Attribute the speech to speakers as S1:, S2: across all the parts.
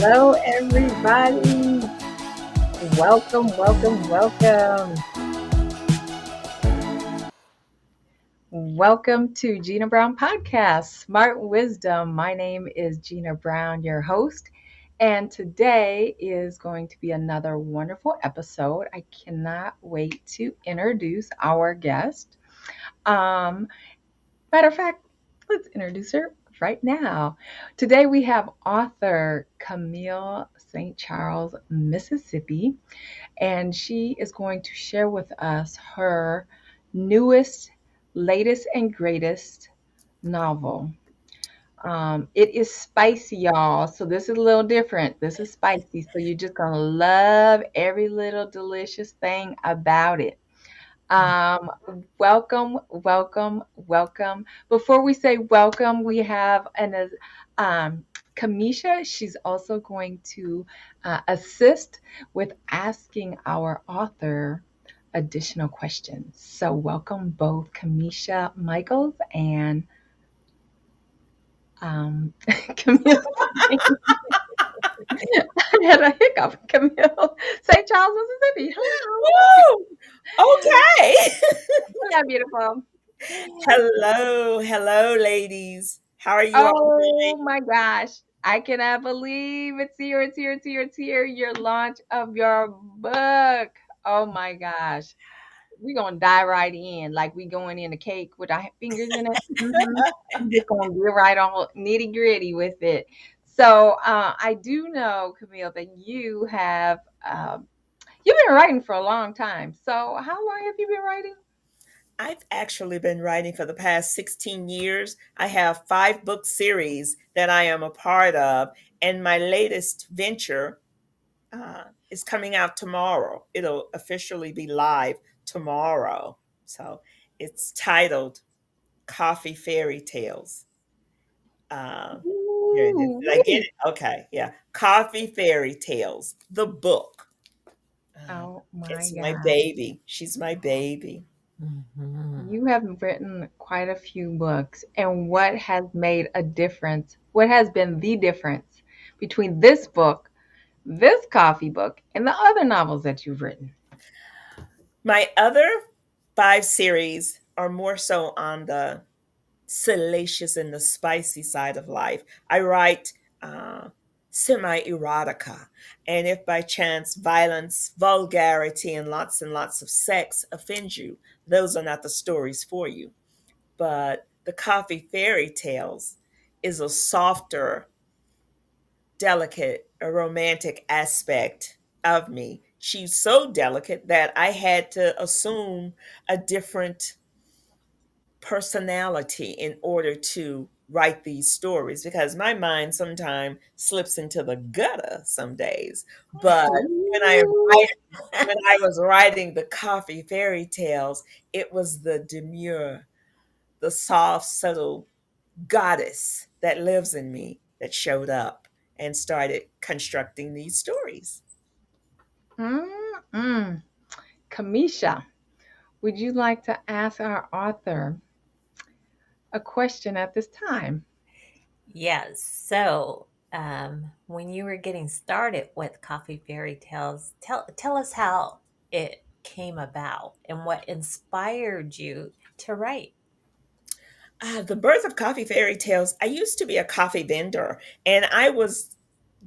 S1: Hello, everybody. Welcome, welcome, welcome. Welcome to Gina Brown Podcast, Smart Wisdom. My name is Gina Brown, your host, and today is going to be another wonderful episode. I cannot wait to introduce our guest. Um, Matter of fact, let's introduce her right now. Today we have author Camille St. Charles, Mississippi, and she is going to share with us her newest, latest, and greatest novel. It is spicy, y'all. So this is a little different. This is spicy. So you're just going to love every little delicious thing about it. Welcome, welcome, welcome. Before we say welcome, we have Kamisha. She's also going to assist with asking our author additional questions. So welcome both Kamisha Michaels and Camille. I had a hiccup. Camille St. Charles, Mississippi. Hello.
S2: Woo! Okay.
S1: Yeah, beautiful.
S2: Hello, ladies. How are you all
S1: Oh
S2: doing?
S1: my gosh. I cannot believe it's here, it's here, it's here, it's here. Your launch of your book. Oh my gosh. We're gonna dive right in, like we going in the cake with our fingers in it. I'm just gonna get right on nitty gritty with it. So I do know, Camille, that you've been writing for a long time. So how long have you been writing?
S2: I've actually been writing for the past 16 years. I have 5 book series that I am a part of, and my latest venture is coming out tomorrow. It'll officially be live tomorrow. So it's titled Coffee Fairy Tales. Here it is. Did I get
S1: Ooh-wee.
S2: it? Okay, yeah. Coffee Fairy Tales, the book. Uh,
S1: Oh my
S2: it's my
S1: God.
S2: baby. She's my baby. Mhm.
S1: You have written quite a few books, and what has made a difference? What has been the difference between this book, this coffee book, and the other novels that you've written?
S2: My other 5 series are more so on the salacious and the spicy side of life. I write semi erotica. And if by chance violence, vulgarity, and lots of sex offend you, those are not the stories for you. But the Coffee Fairy Tales is a softer, delicate, a romantic aspect of me. She's so delicate that I had to assume a different personality in order to write these stories because my mind sometimes slips into the gutter some days. But when I
S1: Ooh.
S2: when I was writing the Coffee Fairy Tales, it was the demure, the soft, subtle goddess that lives in me that showed up and started constructing these stories.
S1: Mm-mm. Kamisha, would you like to ask our author a question at this time?
S3: Yes. So, when you were getting started with Coffee Fairy Tales, tell us how it came about and what inspired you to write.
S2: The birth of Coffee Fairy Tales, I used to be a coffee vendor, and I was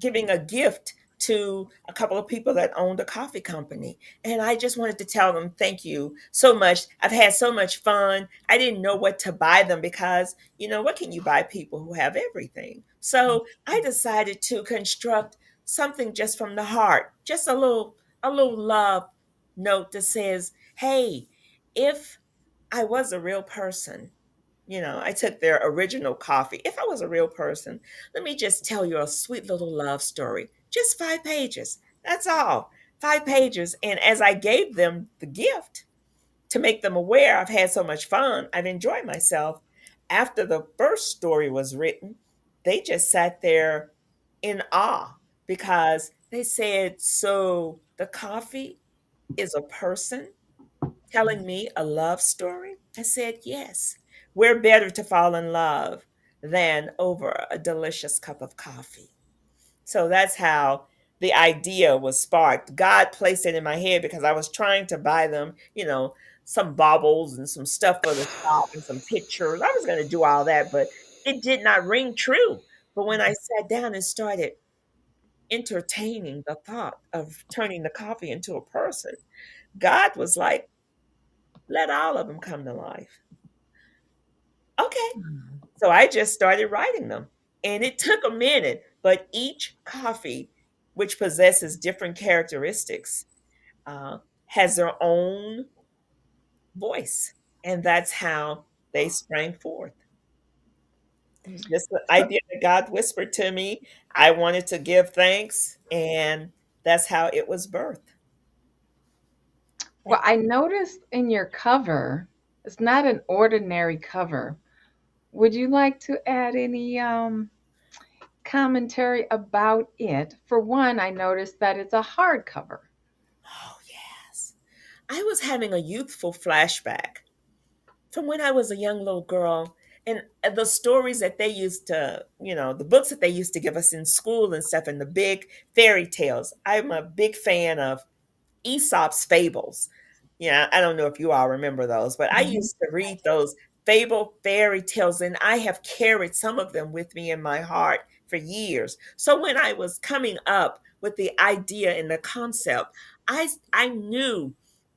S2: giving a gift to a couple of people that owned a coffee company. And I just wanted to tell them thank you so much. I've had so much fun. I didn't know what to buy them because, what can you buy people who have everything? So I decided to construct something just from the heart, just a little love note that says, hey, if I was a real person, I took their original coffee. If I was a real person, let me just tell you a sweet little love story. Just 5 pages. That's all. 5 pages. And as I gave them the gift to make them aware I've had so much fun, I've enjoyed myself. After the first story was written, they just sat there in awe because they said, so the coffee is a person telling me a love story? I said, yes. We're better to fall in love than over a delicious cup of coffee. So that's how the idea was sparked. God placed it in my head because I was trying to buy them, some baubles and some stuff for the shop and some pictures. I was going to do all that, but it did not ring true. But when I sat down and started entertaining the thought of turning the coffee into a person, God was like, let all of them come to life. Okay.
S3: Mm.
S2: So I just started writing them. And it took a minute, but each coffee, which possesses different characteristics, has their own voice. And that's how they sprang forth. It was just the
S1: So,
S2: idea that God whispered to me. I wanted to give thanks, and that's how it was birthed.
S1: well, I noticed in your cover, it's not an ordinary cover. Would you like to add any commentary about it? For one, I noticed that it's a hardcover.
S2: Oh, yes. I was having a youthful flashback from when I was a young little girl, and the stories that they used to, the books that they used to give us in school and stuff, and the big fairy tales. I'm a big fan of Aesop's fables. Yeah, I don't know if you all remember those, but I
S1: Mhm.
S2: used to read those fable fairy tales, and I have carried some of them with me in my heart for years. So when I was coming up with the idea and the concept, I knew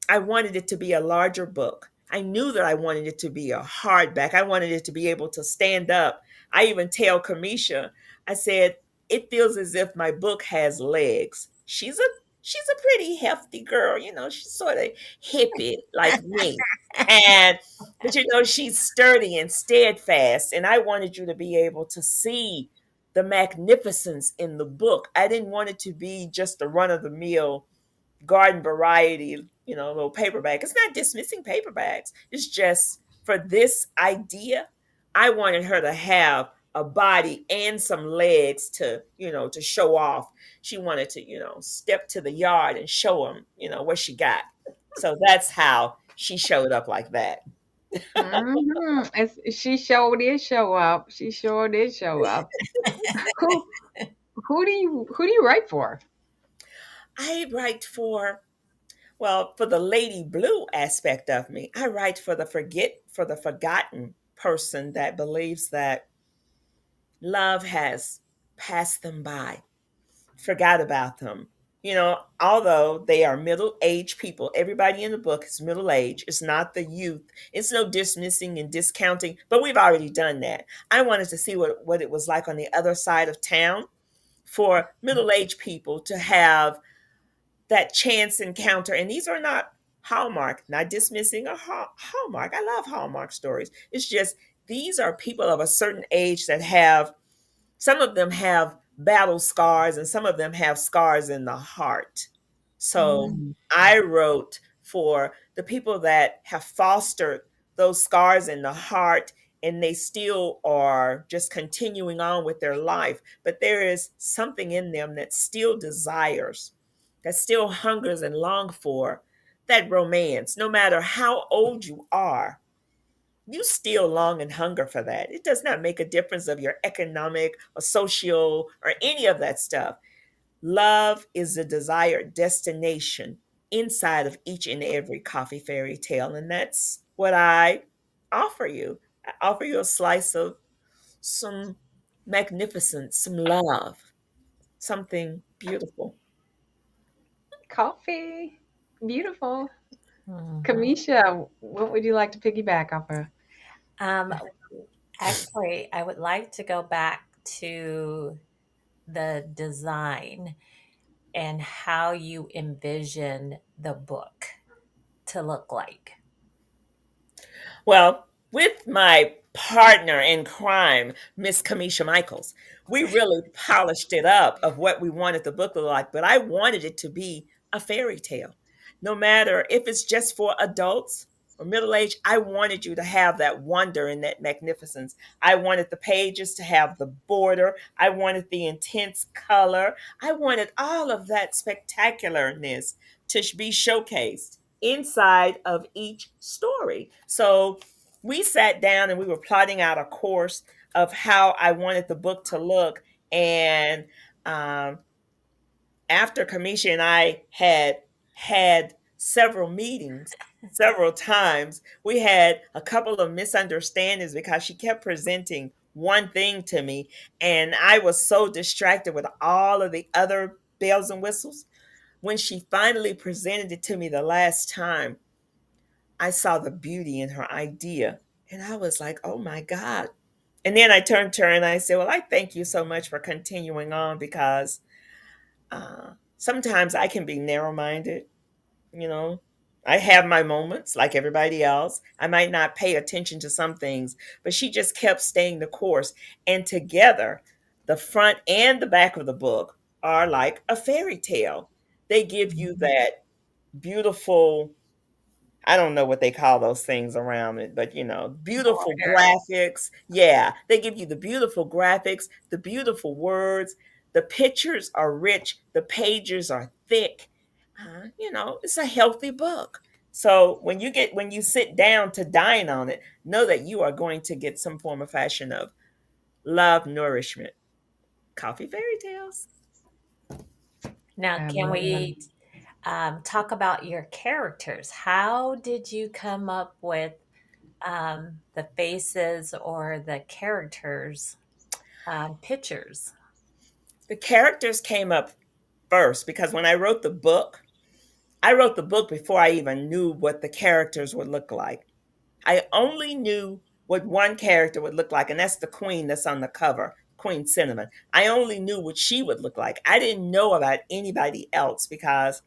S2: I wanted it to be a larger book. I knew that I wanted it to be a hardback. I wanted it to be able to stand up. I even tell Kamisha, I said, it feels as if my book has legs. She's a pretty hefty girl, she's sort of hippie like me. And but she's sturdy and steadfast. And I wanted you to be able to see the magnificence in the book. I didn't want it to be just a run of the mill garden variety, little paperback. It's not dismissing paperbacks. It's just for this idea, I wanted her to have a body and some legs to show off. She wanted to, step to the yard and show them, what she got. So that's how she showed up like that.
S1: She sure did show up. She sure did show up. Who who do you write for?
S2: I write for the lady blue aspect of me. I write for the forgotten person that believes that love has passed them by, forgot about them. Although they are middle-aged people, everybody in the book is middle-aged. It's not the youth. It's no dismissing and discounting, but we've already done that. I wanted to see what it was like on the other side of town for middle-aged people to have that chance encounter. And these are not Hallmark, not dismissing Hallmark. I love Hallmark stories. It's just these are people of a certain age that have, some of them have battle scars and some of them have scars in the heart. So
S1: Mm.
S2: I wrote for the people that have fostered those scars in the heart, and they still are just continuing on with their life. But there is something in them that still desires, that still hungers and longs for that romance. No matter how old you are, you still long and hunger for that. It does not make a difference of your economic or social or any of that stuff. Love is the desired destination inside of each and every coffee fairy tale. And that's what I offer you. I offer you a slice of some magnificence, some love, something beautiful.
S1: Coffee. Beautiful.
S3: Mhm.
S1: Kamisha, what would you like to piggyback off of?
S3: Um, Actually, I would like to go back to the design and how you envision the book to look like.
S2: Well, with my partner in crime, Miss Kamisha Michaels, we really polished it up of what we wanted the book to look like, but I wanted it to be a fairy tale. No matter if it's just for adults or middle age, I wanted you to have that wonder and that magnificence. I wanted the pages to have the border. I wanted the intense color. I wanted all of that spectacularness to be showcased inside of each story. So we sat down and we were plotting out a course of how I wanted the book to look. And um, after Kamisha and I had several meetings several times, we had a couple of misunderstandings because she kept presenting one thing to me, and I was so distracted with all of the other bells and whistles. When she finally presented it to me the last time, I saw the beauty in her idea, and I was like, "Oh my God." And then I turned to her and I said, "Well, I thank you so much for continuing on because sometimes I can be narrow minded, you know. I have my moments like everybody else. I might not pay attention to some things, but she just kept staying the course. And together, the front and the back of the book are like a fairy tale. They give you that beautiful, I don't know what they call those things around it, but beautiful
S3: Border.
S2: graphics. Yeah, they give you the beautiful graphics, the beautiful words. The pictures are rich, the pages are thick. It's a healthy book. So when you sit down to dine on it, know that you are going to get some form of fashion of love, nourishment, coffee fairy tales.
S3: Now,
S1: I
S3: can
S1: love that.
S3: we talk about your characters? How did you come up with the faces or the characters' pictures?
S2: The characters came up first because when I wrote the book before I even knew what the characters would look like. I only knew what one character would look like, and that's the queen that's on the cover, Queen Cinnamon. I only knew what she would look like. I didn't know about anybody else because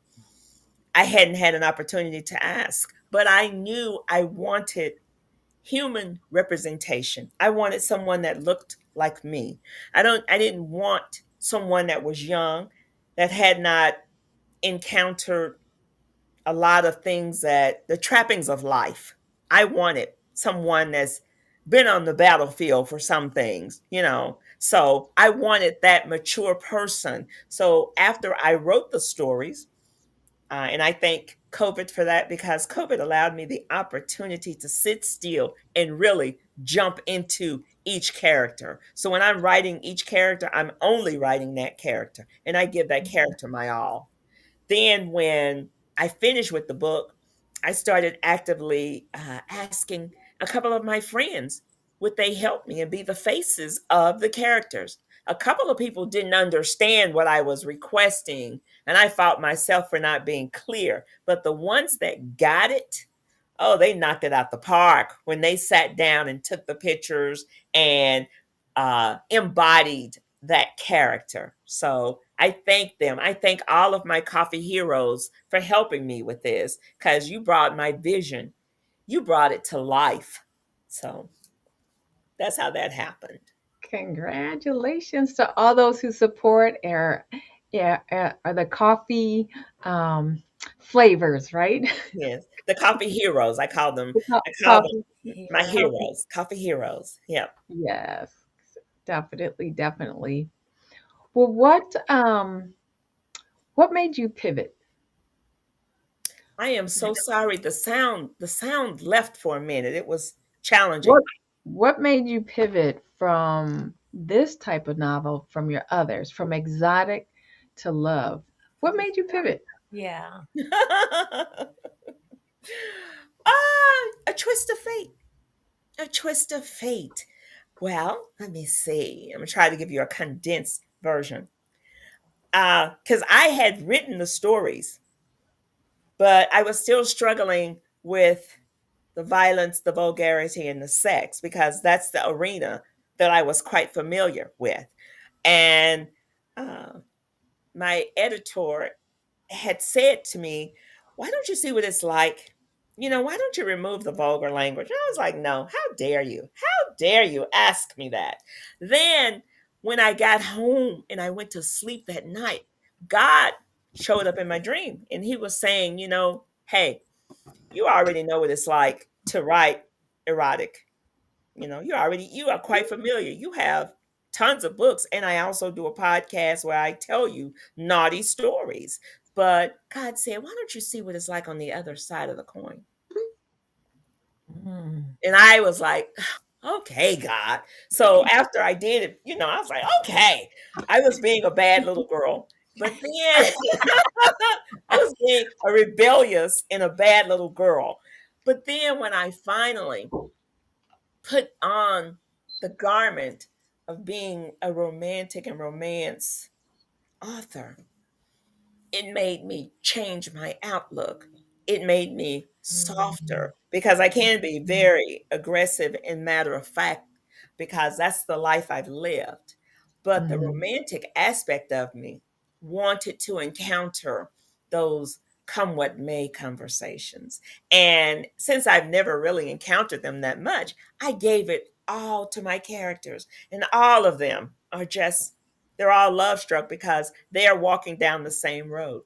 S2: I hadn't had an opportunity to ask. But I knew I wanted human representation. I wanted someone that looked like me. I didn't want someone that was young, that had not encountered a lot of things, that the trappings of life. I wanted someone that's been on the battlefield for some things. So I wanted that mature person. So after I wrote the stories, and I thank COVID for that because COVID allowed me the opportunity to sit still and really jump into each character. So when I'm writing each character, I'm only writing that character and I give that character my all. Then, when I finished with the book, I started actively asking a couple of my friends, would they help me and be the faces of the characters? A couple of people didn't understand what I was requesting, and I fought myself for not being clear. But the ones that got it, oh, they knocked it out the park when they sat down and took the pictures and embodied that character. So I thank them. I thank all of my coffee heroes for helping me with this because you brought my vision, you brought it to life. So that's how that happened.
S1: Congratulations to all those who support our, yeah, are the coffee um, flavors, right?
S2: Yes, the coffee heroes. I call them.
S1: The
S2: I call
S1: coffee,
S2: them my
S1: coffee.
S3: Heroes.
S2: heroes, coffee heroes. Yeah.
S1: Yes, definitely, definitely. Well, what made you pivot?
S2: I am so sorry. The sound left for a minute. It was challenging.
S1: What what made you pivot from this type of novel from your others, from exotic to love? What made you pivot?
S3: Yeah.
S2: A twist of fate. A twist of fate. Well, let me see. I'm gonna try to give you a condensed version. Because I had written the stories, but I was still struggling with the violence, the vulgarity, and the sex because that's the arena that I was quite familiar with. And uh, my editor had said to me, "Why don't you see what it's like? Why don't you remove the vulgar language?" And I was like, "No, how dare you? How dare you ask me that?" Then, when I got home and I went to sleep that night, God showed up in my dream and he was saying, "Hey, you already know what it's like to write erotic. You are quite familiar. You have tons of books, and I also do a podcast where I tell you naughty stories. But God said, why don't you see what it's like on the other side of the coin?"
S3: Mm.
S2: And I was like, Okay, God. So after I did it, I was like, okay, I was being a bad little girl. But then I was being a rebellious and a bad little girl. But then when I finally put on the garment of being a romantic and romance author, it made me change my outlook. It made me
S3: Mm.
S2: softer because I can be very aggressive and matter of fact because that's the life I've lived. But the
S1: Mhm.
S2: romantic aspect of me wanted to encounter those come what may conversations. And since I've never really encountered them that much, I gave it all to my characters. And all of them are just, they're all love struck because they are walking down the same road.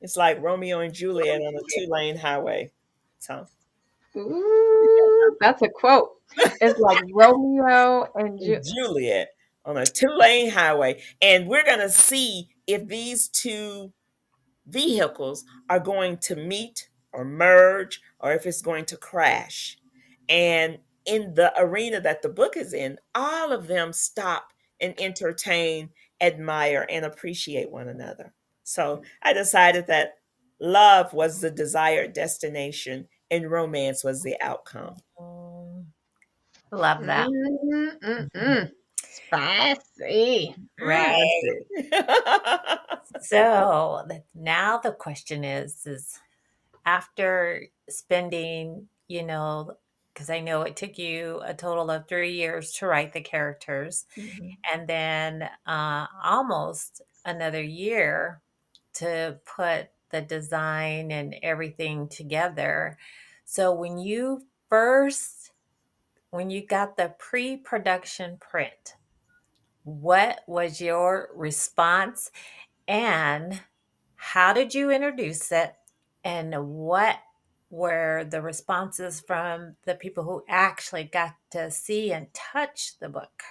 S2: It's like Romeo and Juliet on a two-lane highway. So
S1: Ooh, that's a quote. It's like Romeo and
S2: Juliet on a two-lane highway. And we're going to see if these two vehicles are going to meet or merge or if it's going to crash. And in the arena that the book is in, all of them stop and entertain, admire, and appreciate one another. So I decided that love was the desired destination and romance was the outcome.
S3: Mm. Love that.
S1: Mm-mm-mm. Spicy. Mm.
S3: Right. So now the question is after spending, because I know it took you a total of 3 years to write the characters,
S2: Mhm.
S3: and then almost another year to put the design and everything together. So first, when you got the pre-production print, what was your response and how did you introduce it? And what were the responses from the people who actually got to see and touch the book?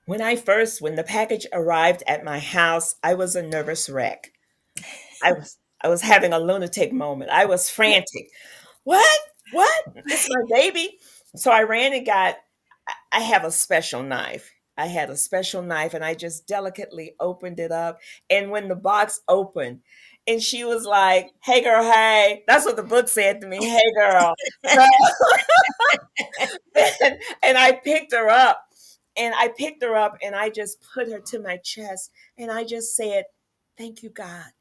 S2: When the package arrived at my house, I was a nervous wreck. I was having a lunatic moment. I was frantic. What? What? It's my baby. So I ran and got I have a special knife. I had a special knife and I just delicately opened it up. And when the box opened, and she was like, "Hey girl, hey." That's what the book said to me. "Hey girl." So and I picked her up. And I just put her to my chest and I just said, "Thank you, God."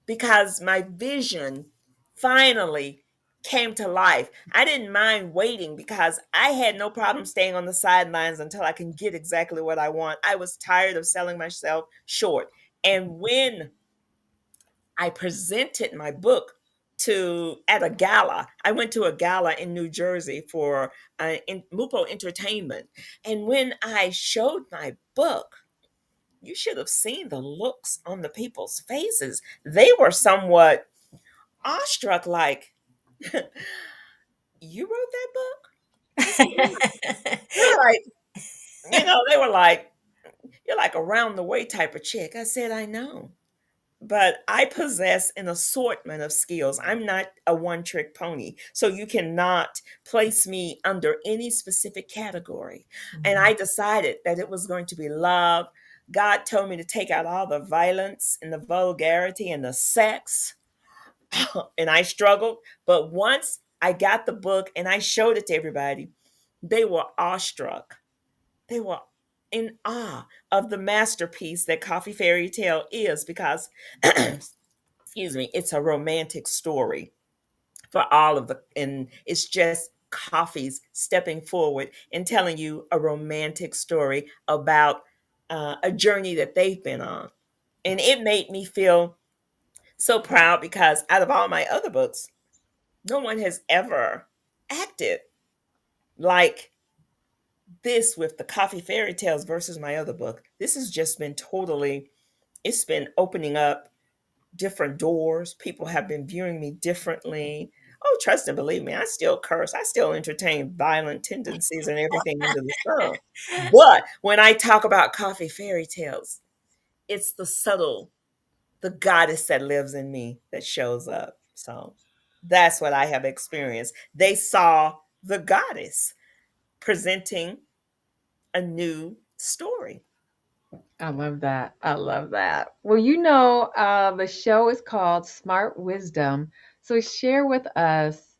S2: Because my vision finally came to life. I didn't mind waiting because I had no problem staying on the sidelines until I can get exactly what I want. I was tired of selling myself short. And when I presented my book to at a gala, I went to a gala in New Jersey for Mupo Entertainment. And when I showed my book, you should have seen the looks on the people's faces. They were somewhat awestruck, like, "You wrote that book?" I said, "Yeah." They were like, they were like, "You're like a round the way type of chick." I said, "I know. But I possess an assortment of skills. I'm not a one trick pony. So you cannot place me under any specific category." And
S3: Mhm.
S2: I decided that it was going to be love. God told me to take out all the violence and the vulgarity and the sex. And I struggled. But once I got the book and I showed it to everybody, they were awestruck. They were in awe of the masterpiece that Coffee Fairy Tale is because, excuse me, it's a romantic story for all of and it's just coffees stepping forward and telling you a romantic story about a journey that they've been on. And it made me feel so proud because out of all my other books, no one has ever acted like this with the Coffee Fairy Tales versus my other book. This has just been totally, it's been opening up different doors. People have been viewing me differently. Oh, trust and believe me, I still curse. I still entertain violent tendencies and everything under the sun. But when I talk about Coffee Fairy Tales, it's the goddess that lives in me that shows up. So that's what I have experienced. They saw the goddess. presenting a new story.
S1: I love that. I love that. Well, the show is called Smart Wisdom. So share with us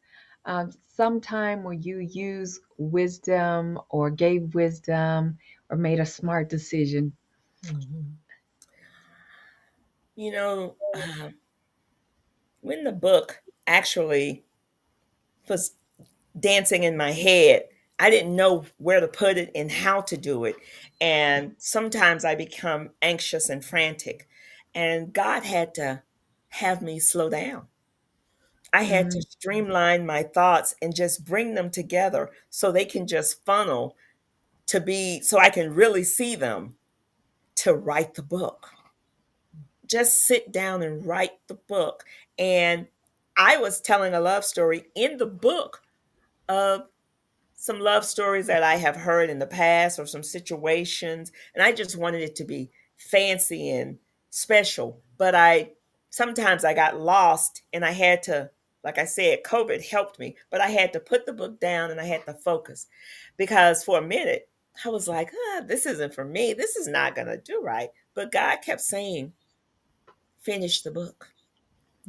S1: some time where you use wisdom or gave wisdom or made a smart decision.
S3: Mhm.
S2: You know, when the book actually was dancing in my head, I didn't know where to put it and how to do it. And sometimes I become anxious and frantic. And God had to have me slow down. I had to
S1: Mm,
S2: streamline my thoughts and just bring them together so they can just funnel to be, so I can really see them to write the book. Just sit down and write the book. And I was telling a love story in the book of some love stories that I have heard in the past or some situations. And I just wanted it to be fancy and special. But sometimes I got lost and I had to, like I said, COVID helped me, but I had to put the book down and I had to focus because for a minute I was like, this isn't for me. This is not going to do right. But God kept saying, finish the book.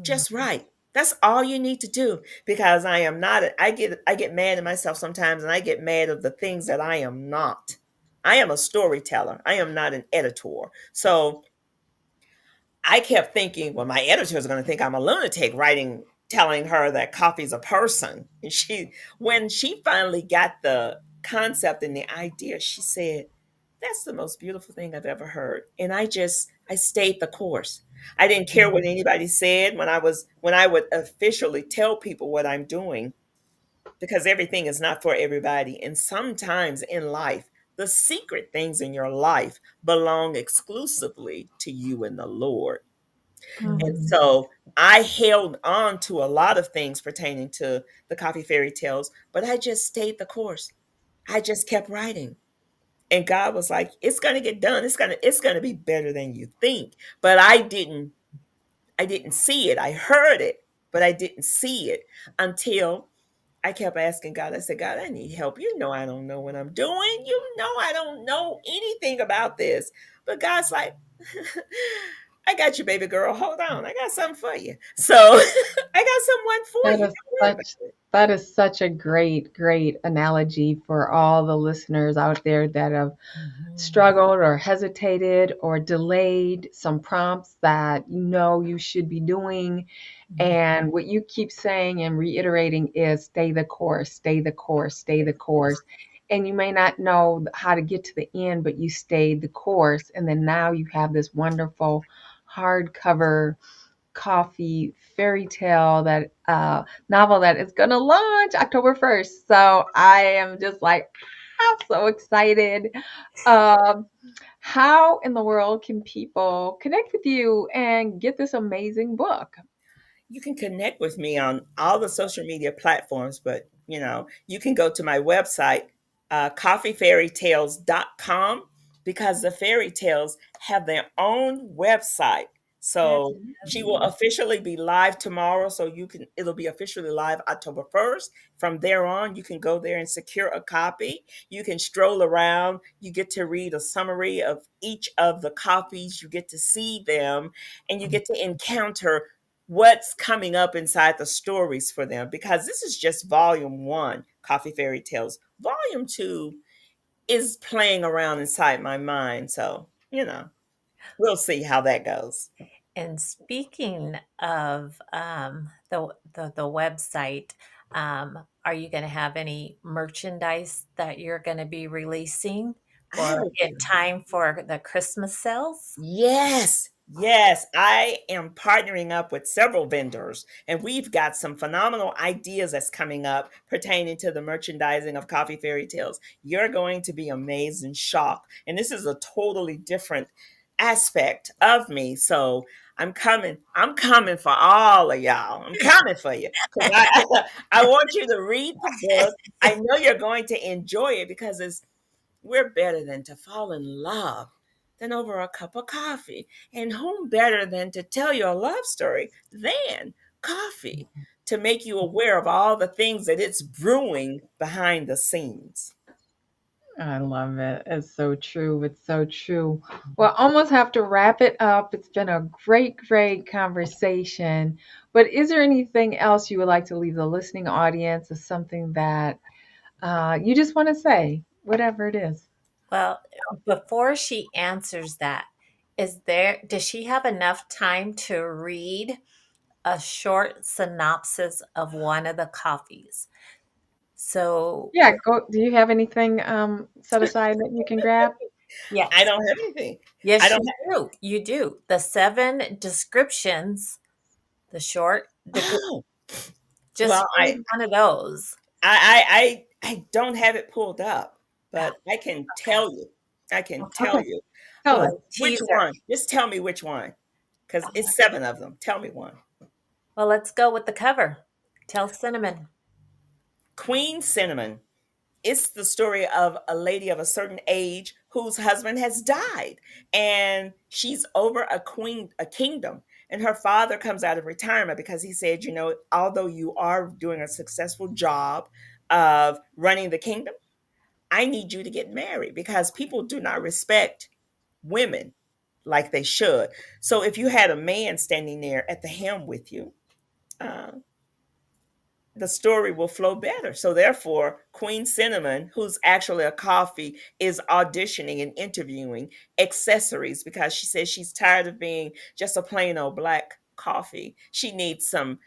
S2: Just
S3: Mhm.
S2: right. That's all you need to do because I am not I get mad at myself sometimes and I get mad of the things that I am not. I am a storyteller. I am not an editor. So I kept thinking, well, my editor is going to think I'm a lunatic writing, telling her that coffee's a person. And when she finally got the concept and the idea, she said, that's the most beautiful thing I've ever heard. And I stayed the course. I didn't care what anybody said when I would officially tell people what I'm doing because everything is not for everybody. And sometimes in life, the secret things in your life belong exclusively to you and the Lord. And
S1: mhm.
S2: so I held on to a lot of things pertaining to the coffee fairy tales, but I just stayed the course. I just kept writing. And God was like, it's going to get done. It's going to be better than you think. But I didn't see it. I heard it, but I didn't see it until I kept asking God. I said, God, I need help. You know I don't know what I'm doing. You know I don't know anything about this. But God's like, I got you, baby girl. Hold on. I got something for you. So I got someone for
S1: That
S2: you.
S1: is
S2: Don't worry
S1: such
S2: about it.
S1: that is such a great, great analogy for all the listeners out there that have
S3: Mhm.
S1: struggled or hesitated or delayed some prompts that you know you should be doing.
S3: Mhm.
S1: And what you keep saying and reiterating is stay the course, stay the course, stay the course. And you may not know how to get to the end, but you stayed the course. And then now you have this wonderful hardcover coffee fairy tale that novel that is going to launch October 1st. So I am just like, I'm so excited. Um, how in the world can people connect with you and get this amazing book?
S2: You can connect with me on all the social media platforms, but you can go to my website, coffeefairytales.com, because the fairy tales have their own website.
S3: That's
S2: So she will
S3: lovely.
S2: officially be live tomorrow. So it'll be officially live October 1st. From there on, you can go there and secure a copy. You can stroll around. You get to read a summary of each of the copies. You get to see them and you get to encounter what's coming up inside the stories for them because this is just volume one, Coffee Fairy Tales. Volume two is playing around inside my mind. So, we'll see how that goes.
S3: And speaking of the website, are you going to have any merchandise that you're going to be releasing
S2: I have
S3: for
S2: a
S3: in time for the Christmas sales?
S2: Yes, yes. I am partnering up with several vendors, and we've got some phenomenal ideas that's coming up pertaining to the merchandising of Coffee Fairy Tales. You're going to be amazed and shocked. And this is a totally different aspect of me. So I'm coming. I'm coming for all of y'all. I'm coming for you because I want you to read the book. I know you're going to enjoy it because we're better than to fall in love than over a cup of coffee. And whom better than to tell you a love story than coffee to make you aware of all the things that it's brewing behind the scenes.
S1: I love it. It's so true. It's so true. Well, almost have to wrap it up. It's been a great, great conversation. But is there anything else you would like to leave the listening audience, or something that you just want to say, whatever it is?
S3: Well, before she answers that, does she have enough time to read a short synopsis of one of the coffees? So,
S1: Yeah, go. Do you have anything set aside that you can grab?
S2: I
S3: yes.
S2: don't have anything. I
S3: Yes,
S2: don't
S3: you do. You do. The 7 descriptions, the short,
S2: Oh,
S3: just
S2: well,
S3: read one of those.
S2: I don't have it pulled up,
S3: Ah,
S2: but I can
S3: okay.
S2: tell you. I can tell
S1: Okay,
S2: you.
S1: tell
S3: A
S1: us.
S2: Well, which
S3: teaser.
S2: one? Just tell me which one, because
S3: Oh,
S2: it's 7 of them. Tell me one.
S3: well, let's go with the cover. Tell Cinnamon.
S2: Queen Cinnamon. It's the story of a lady of a certain age whose husband has died, and she's over a kingdom, and her father comes out of retirement because he said, although you are doing a successful job of running the kingdom, I need you to get married because people do not respect women like they should. So if you had a man standing there at the helm with you, uh, the story will flow better. So therefore, Queen Cinnamon, who's actually a coffee, is auditioning and interviewing accessories because she says she's tired of being just a plain old black coffee. She needs some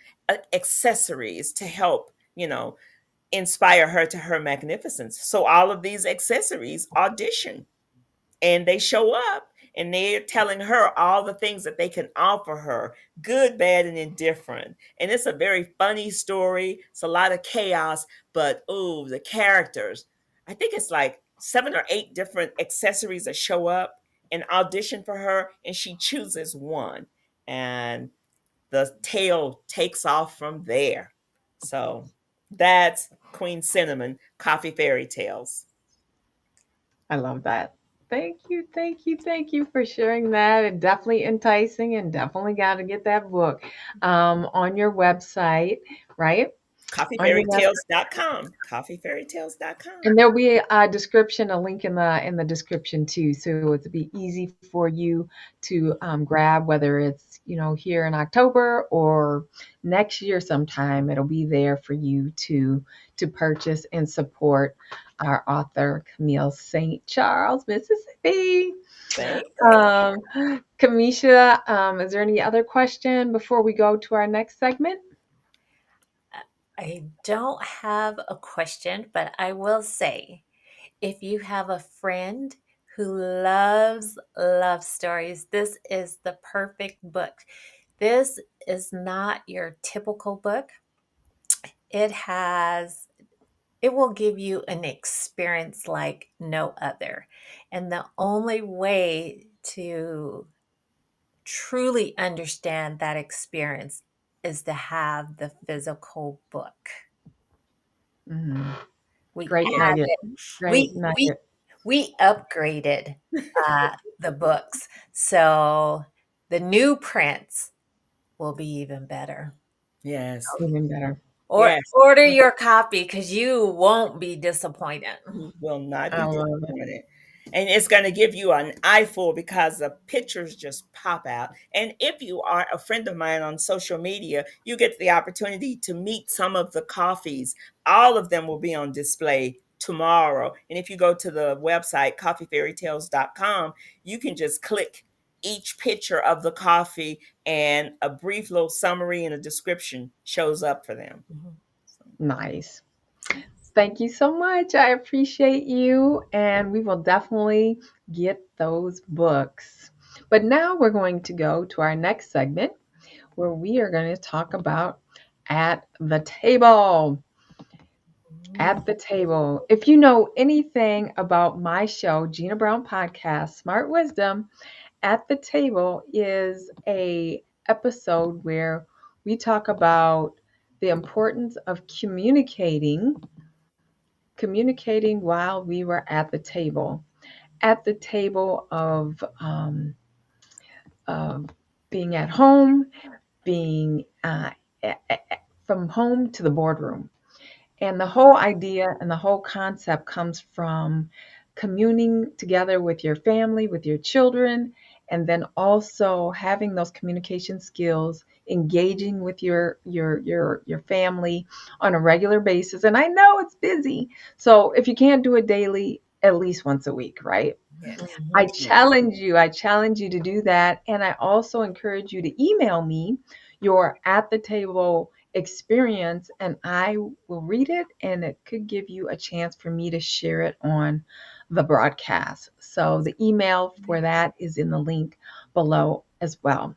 S2: accessories to help, inspire her to her magnificence. So all of these accessories audition, and they show up, and they're telling her all the things that they can offer her, good, bad, and indifferent. And it's a very funny story. It's a lot of chaos, but ooh, the characters. I think it's like 7 or 8 different accessories that show up and audition for her, and she chooses one. And the tale takes off from there. So that's Queen Cinnamon Coffee Fairy Tales.
S1: I love that. Thank you, thank you, thank you for sharing that. And definitely enticing, and definitely got to get that book on your website, right? On your website.
S2: Coffeefairytales.com. Coffeefairytales.com.
S1: And there'll be a description, a link in the description too, so it'll be easy for you to grab, whether it's here in October or next year sometime. It'll be there for you to purchase and support our author Camille St. Charles, Mississippi.
S2: Thank you.
S1: Um, Kamisha, is there any other question before we go to our next segment?
S3: I don't have a question, but I will say if you have a friend who loves love stories, this is the perfect book. This is not your typical book. It has it will give you an experience like no other. And the only way to truly understand that experience is to have the physical book.
S1: Mhm.
S3: We
S1: Great nugget.
S3: added,
S1: Great
S3: we we
S1: nugget.
S3: we upgraded the books, so the new prints will be even better.
S2: Yes.
S1: Even better.
S3: Or
S2: Yes.
S3: order your copy because you won't be disappointed.
S2: You will not
S1: I
S2: be
S1: love it.
S2: disappointed. And it's going to give you an eyeful because the pictures just pop out. And if you are a friend of mine on social media, you get the opportunity to meet some of the coffees. All of them will be on display tomorrow. And if you go to the website, coffeefairytales.com, you can just click each picture of the coffee, and a brief little summary and a description shows up for them.
S3: Mhm.
S2: So,
S1: Nice. Thank you so much. I appreciate you. And we will definitely get those books. But now we're going to go to our next segment where we are going to talk about at the table.
S3: Mm.
S1: At the table. If you know anything about my show, Gina Brown Podcast, Smart Wisdom, at the table is a episode where we talk about the importance of communicating while we were at the table of being at home, being from home to the boardroom. And the whole idea and the whole concept comes from communing together with your family, with your children, and then also having those communication skills, engaging with your family on a regular basis. And I know it's busy, so if you can't do it daily, at least once a week, right?
S2: Yes.
S1: I
S3: Mhm.
S1: challenge you to do that. And I also encourage you to email me your at the table experience, and I will read it, and it could give you a chance for me to share it on the broadcast. So the email for that is in the link below as well.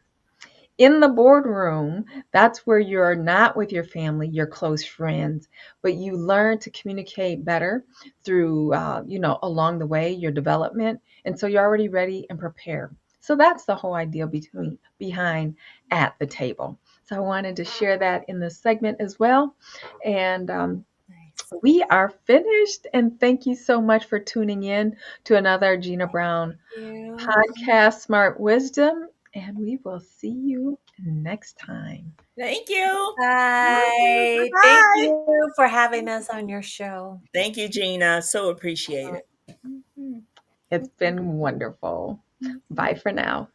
S1: In the boardroom, that's where you're not with your family, your close friends, but you learn to communicate better through, along the way, your development. And so you're already ready and prepared. So that's the whole idea behind at the table. So I wanted to share that in this segment as well. And
S3: Nice.
S1: we are finished. And thank you so much for tuning in to another Gina Brown
S3: You.
S1: podcast, Smart Wisdom. And we will see you next time.
S2: Thank you.
S3: Bye. Thank
S2: Bye.
S3: you for having us on your show.
S2: Thank you, Gina. So appreciate it.
S1: It's been wonderful. Bye for now.